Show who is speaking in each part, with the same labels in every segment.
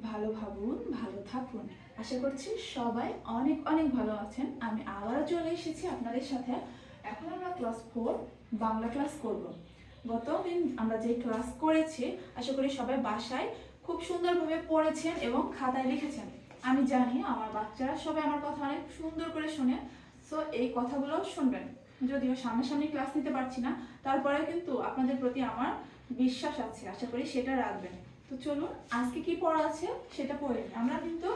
Speaker 1: ভালো ভাবুন, ভালো থাকুন। আশা করছি সবাই অনেক অনেক ভালো আছেন। আমি আবারও চলে এসেছি আপনাদের সাথে। এখন আমরা ক্লাস 4 বাংলা ক্লাস করব। গতদিন আমরা যে ক্লাস করেছি, আশা করি সবাই বাসায় খুব সুন্দরভাবে পড়েছেন এবং খাতায় লিখেছেন। আমি জানি আমার বাচ্চারা সবাই আমার কথা অনেক সুন্দর করে শোনে, সো এই কথাগুলো শুনবেন। যদিও সামনাসামনি ক্লাস নিতে পারছি না, তারপরে কিন্তু আপনাদের প্রতি আমার বিশ্বাস আছে, আশা করি সেটা রাখবেন। তো চলুন আজকে কি পড়া আছে সেটা পড়ে নিই। আমরা কিন্তু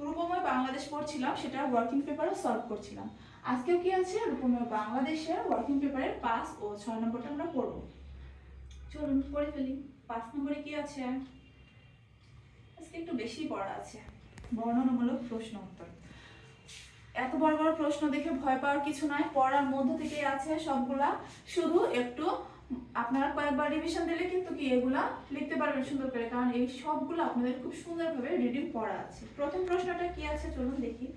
Speaker 1: রূপময় বাংলাদেশ পড়ছিলাম, সেটা ওয়ার্কিং পেপারে সলভ করছিলাম। আজকেও কি আছে, রূপময় বাংলাদেশের ওয়ার্কিং পেপারের 5 ও 6 নম্বরটা আমরা পড়ব। চলুন পড়ে ফেলি। 5 নম্বরে কি আছে, আজকে একটু বেশি পড়া আছে, বর্ণনামূলক প্রশ্ন উত্তর। এত বড় বড় প্রশ্ন দেখে ভয় পাওয়ার কিছু নয়, পড়ার মধ্য থেকেই আছে সবগুলা। শুধু একটু আপনারা কয়েকবার রিভিশন দিলে কিন্তু কি এগুলা লিখতে পারবেন সুন্দর করে, কারণ এই সবগুলো আপনাদের খুব সুন্দরভাবে রিডিং পড়া আছে। প্রথম প্রশ্নটা কি আছে চলুন দেখি।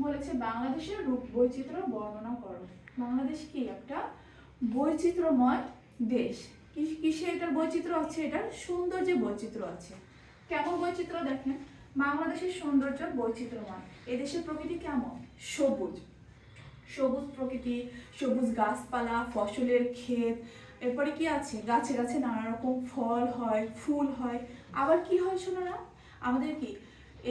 Speaker 1: বলেছে বাংলাদেশের রূপ বৈচিত্র্য বর্ণনা করো। বাংলাদেশ কি একটা বৈচিত্র্যময় দেশ। কিসে এটার বৈচিত্র্য আছে? এটার সৌন্দর্যে বৈচিত্র্য আছে। কেমন বৈচিত্র্য দেখেন, বাংলাদেশের সৌন্দর্য বৈচিত্র্যময়। এদেশের প্রকৃতি কেমন? সবুজ, সবুজ প্রকৃতি, সবুজ গাছপালা, ফসলের ক্ষেত। এরপরে কি আছে, গাছে গাছে নানা রকম ফল হয়, ফুল হয়। আবার কি হয় শোনো না, আমাদের কি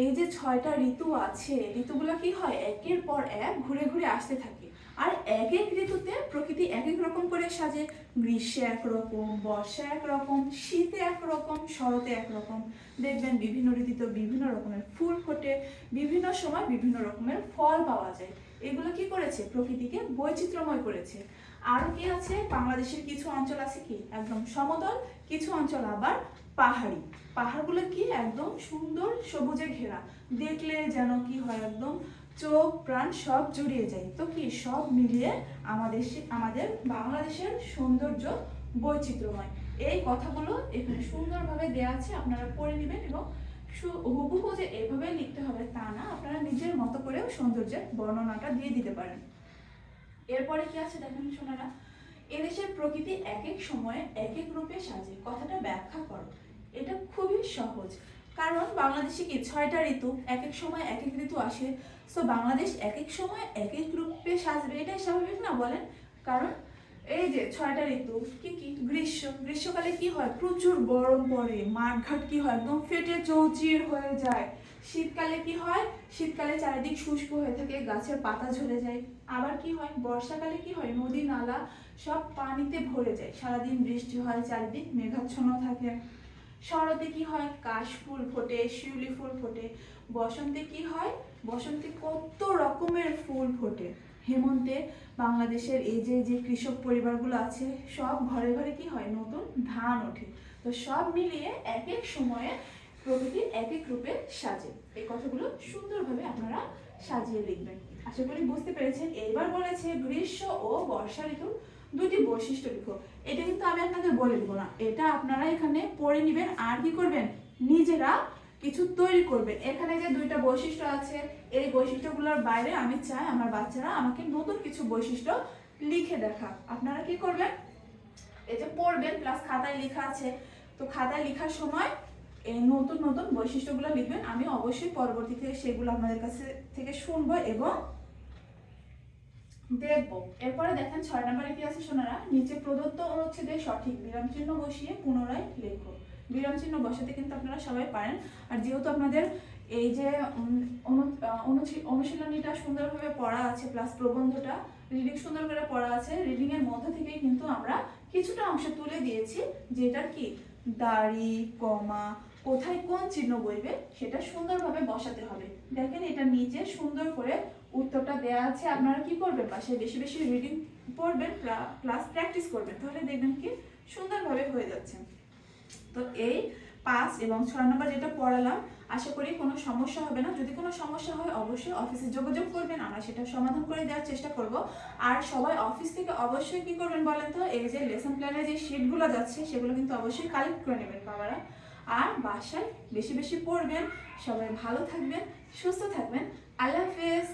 Speaker 1: এই যে 6টা ঋতু আছে, ঋতুগুলো কি হয় একের পর এক ঘুরে ঘুরে আসতে থাকে। আর এক এক ঋতুতে প্রকৃতি এক এক রকম করে সাজে। গ্রীষ্মে একরকম, বর্ষা একরকম, শীতে একরকম, শরতে একরকম। দেখবেন বিভিন্ন ঋতুতে বিভিন্ন রকমের ফুল ফোটে, বিভিন্ন সময় বিভিন্ন রকমের ফল পাওয়া যায়। এগুলো কি করেছে, প্রকৃতিকে বৈচিত্র্যময় করেছে। আর কি আছে, বাংলাদেশের কিছু অঞ্চল আছে কি একদম সমতল, কিছু অঞ্চল আবার পাহাড়ি। পাহাড়গুলো কি একদম সুন্দর সবুজে ঘেরা, দেখলে যেন কি হয় একদম চোখ প্রাণ সব জুড়িয়ে যায়। তো কি সব মিলিয়ে আমাদের বাংলাদেশের সৌন্দর্য বৈচিত্র্যময়। এই কথাগুলো এখানে সুন্দরভাবে দেওয়া আছে, আপনারা পড়ে নেবেন। এবং হুবহু যে এভাবে লিখতে হবে তা না, আপনারা নিজের মতো করেও সৌন্দর্যের বর্ণনাটা দিয়ে দিতে পারেন। এরপরে কি আছে দেখেন সোনারা, এদেশের প্রকৃতি এক এক সময়ে এক এক রূপে সাজে। কথাটা ব্যাখ্যা করো। এটা খুবই সহজ, কারণ বাংলাদেশে কি 6টা ঋতু, এক এক সময় এক এক ঋতু আসে। সো বাংলাদেশ এক এক সময় এক এক রূপে সাজবে, এটাই স্বাভাবিক না বলেন? কারণ এই যে 6টা ঋতু কি কি, গ্রীষ্মকালে কি হয় প্রচুর গরম পড়ে, মাঠঘাট কি হয় একদম ফেটে চৌচির হয়ে যায়। শীতকালে কি হয়, শীতকালে চারিদিক শুষ্ক হয়ে থাকে, গাছের পাতা ঝরে যায়। আবার কি হয়, বর্ষাকালে কি হয়, নদী নালা সব পানিতে ভরে যায়, সারাদিন বৃষ্টি হয়, চারিদিক মেঘাচ্ছন্ন থাকে। শরতে কি হয়, কাশ ফুল ফোটে, শিউলি ফুল ফোটে। বসন্তে কি হয়, বসন্তে কত রকমের ফুল ফোটে। হেমন্তে বাংলাদেশের এই যে যে কৃষক পরিবারগুলো আছে, সব ঘরে ঘরে কি হয়, নতুন ধান ওঠে। তো সব মিলিয়ে এক এক সময়ে প্রকৃতি এক এক রূপে সাজে। এই কথাগুলো সুন্দরভাবে আপনারা সাজিয়ে লিখবেন। আশা করি বুঝতে পেরেছেন। এবার বলেছে গ্রীষ্ম ও বর্ষা ঋতুর দুটি বৈশিষ্ট্য লিখো। এটা কিন্তু আমি আপনাদের বলে দিব না, এটা আপনারা এখানে পড়ে নেবেন। আর কি করবেন, নিজেরা কিছু তৈরি করবেন। এখানে যে 2টা বৈশিষ্ট্য আছে, এই বৈশিষ্ট্যগুলোর বাইরে আমি চাই আমার বাচ্চারা আমাকে নতুন কিছু বৈশিষ্ট্য লিখে দেখা। আপনারা কি করবেন, এই যে পড়বেন প্লাস খাতায় লেখা আছে, তো খাতায় লেখার সময় এই নতুন নতুন বৈশিষ্ট্যগুলো লিখবেন। আমি অবশ্যই পরবর্তীতে সেগুলো আপনাদের কাছে থেকে শুনবো এবং দেখবো। এরপরে দেখেন 6 নম্বরে কি আছে সোনারা, নিচে প্রদত্ত অনুচ্ছেদে সঠিক বিরাম চিহ্ন বসিয়ে পুনরায় লেখো। বিরাম চিহ্ন বসাতে কিন্তু আপনারা সবাই পারেন। আর যেহেতু আপনাদের এই যে অনুশীলনীটা সুন্দরভাবে পড়া আছে, প্লাস প্রবন্ধটা রিডিং সুন্দর করে পড়া আছে, রিডিং এর মধ্যে থেকেই কিন্তু আমরা কিছুটা অংশ তুলে দিয়েছি, যেটার কি দাড়ি কমা কোথায় কোন চিহ্ন বইবে সেটা সুন্দরভাবে বসাতে হবে। দেখেন এটা নিচে সুন্দর করে উত্তরটা দেওয়া আছে। আপনারা কি করবেন, পাশে বেশি বেশি রিডিং পড়বেন প্লাস প্র্যাকটিস করবেন, তাহলে দেখবেন কি সুন্দরভাবে হয়ে যাচ্ছে। তো এই 5 এবং 6 নম্বর যেটা পড়ালাম, আশা করি কোনো সমস্যা হবে না। যদি কোনো সমস্যা হয় অবশ্যই অফিসে যোগাযোগ করবেন, আমরা সেটা সমাধান করে দেওয়ার চেষ্টা করব। আর সবাই অফিস থেকে অবশ্যই কি করবেন বলেন তো, এই যে লেসন প্ল্যানের যে শিটগুলো যাচ্ছে সেগুলো কিন্তু অবশ্যই কালেক্ট করে নেবেন বাবারা। আর বাসায় বেশি বেশি পড়বেন। সবাই ভালো থাকবেন, সুস্থ থাকবেন। আল্লাহ হাফেজ।